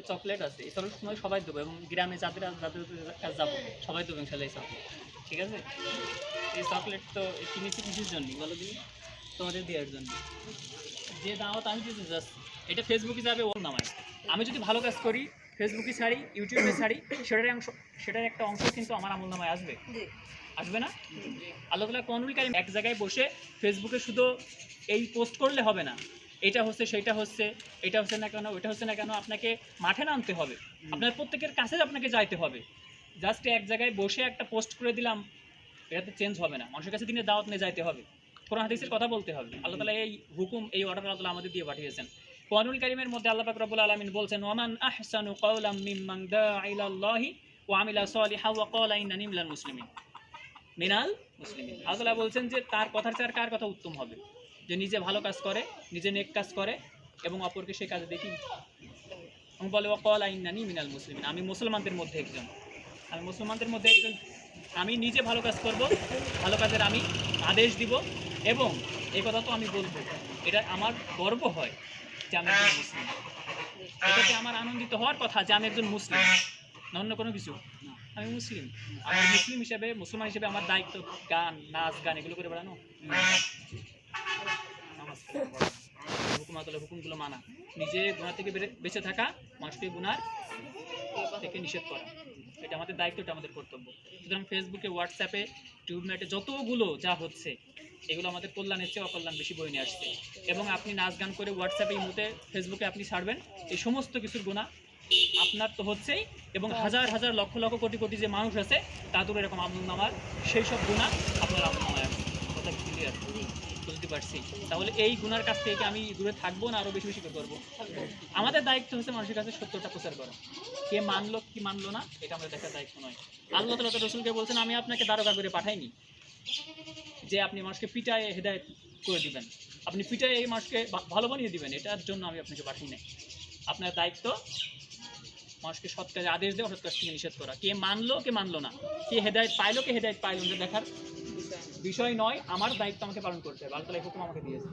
Chocolate আছে, এই chocolate সময় সবাই দেবো এবং গ্রামে যাদের যাদের কাছে যাবো সবাই দেবো ইনশাল্লাহ এই চকলেট, ঠিক আছে? এই চকলেট তো কিনেছি কিছুর জন্য বলো দিন, তোমাদের দেওয়ার জন্য। যে দাওয়াত আমি দিতে যাচ্ছি এটা ফেসবুকে যাবে ওর নামায়। আমি যদি ভালো কাজ করি ফেসবুকে ছাড়ি, ইউটিউবে ছাড়ি, সেটার একটা অংশ কিন্তু আমার আমল নামায় আসবে, আসবে না? আল্লাহ তাআলা কোরআনুল কারীম এক জায়গায় বসে ফেসবুকে শুধু এই পোস্ট করলে হবে না, এটা হচ্ছে সেইটা হচ্ছে, এটা হচ্ছে না কেন ওইটা হচ্ছে না কেন, আপনাকে মাঠে নামতে হবে, আপনার প্রত্যেকের কাছে আপনাকে যাইতে হবে। জাস্ট এক জায়গায় বসে একটা পোস্ট করে দিলাম এটাতে চেঞ্জ হবে না, মানুষের কাছে দিনে দাওয়াত নিয়ে যাইতে হবে, কোরআন হাদিসের কথা বলতে হবে। আল্লাহ তাআলা এই হুকুম, এই অর্ডার আল্লাহ তাআলা আমাদের দিয়ে পাঠিয়েছেন। কোরআনুল কারীমের মধ্যে আল্লাহ পাক রব্বুল আলামিন বলছেন, ওয়ামান আহসানু কাওলাম মিম্মান দাআ ইলাল্লাহি ওয়া আমিলা সালিহান ওয়া ক্বালা ইন্নানি মিনাল মুসলিমিন। মিনাল মুসলিমিন। আল্লাহ তাআলা বলছেন যে তার কথার চেয়ে কার কথা উত্তম হবে? যে নিজে ভালো কাজ করে, নিজে নেক কাজ করে এবং অপরকে সেই কাজে দেখি এবং বলে ওয়া ক্বালা ইন্নানি মিনাল মুসলিমিন, আমি মুসলমানদের মধ্যে একজন, আমি মুসলমানদের মধ্যে একজন, আমি নিজে ভালো কাজ করব, ভালো কাজের আমি আদেশ দিব এবং এই কথা তো আমি বলবো, এটা আমার গর্ব হয় যে আমি একজন মুসলিম, এটাতে আমার আনন্দিত হওয়ার কথা যে আমি একজন মুসলিম, না অন্য কোনো কিছু। আমি মুসলিম, আমি মুসলিম হিসেবে, মুসলমান হিসেবে আমার দায়িত্ব গান, নাচ, গান এগুলো করে বেড়ানো, হুকুমগুলো মানা, নিজে গুনাহ থেকে বেঁচে থাকা, মানুষকে গুনার থেকে নিষেধ করা, এটা আমাদের দায়িত্ব, এটা আমাদের কর্তব্য। সুতরাং ফেসবুকে, হোয়াটসঅ্যাপে, টিউবনেটে যতগুলো যা হচ্ছে এগুলো আমাদের কল্যাণের চেয়ে অকল্যাণ বেশি বয়ে নিয়ে আসছে। এবং আপনি নাচ গান করে হোয়াটসঅ্যাপে, ইমোতে, ফেসবুকে আপনি ছাড়বেন, এই সমস্ত কিছুর গুনাহ আপনার তো হচ্ছেই এবং হাজার হাজার লক্ষ লক্ষ কোটি কোটি যে মানুষ আছে তাদের এরকম আমলনামার সেই সব গুনাহ আপনার আমলনামায় আছে। কথা ক্লিয়ার বুঝতে পারছি? তাহলে এই গুনার কাছ থেকে আমি দূরে থাকবো না আরও বেশি বেশি করে করবো? আমাদের দায়িত্ব হচ্ছে মানুষের কাছে সত্যটা প্রচার করা, কে মানলো কি মানলো না এটা আমাদের দেখার দায়িত্ব নয়। আল্লাহ তাআলা তার রাসূলকে বলছেন, আমি আপনাকে দারোগা করে পাঠাইনি যে আপনি মানুষকে পিটায়ে হেদায়েত করে দিবেন, আপনি পিটায়ে এই মানুষকে ভালো বানিয়ে দিবেন, এটার জন্য আমি আপনাকে পাঠাই নাই। আপনার দায়িত্ব মানুষকে সৎ কাজে আদেশ দেওয়া, অসৎ কাজ থেকে নিষেধ করা। কে মানলো কে মানলো না, কে হেদায়েত পাইলো কে হেদায়েত পাইলো না দেখার বিষয় নয়, আমার দায়িত্ব আমাকে পালন করতে হবে। আল্লাহ তাআলা এই হুকুম আমাকে দিয়েছে।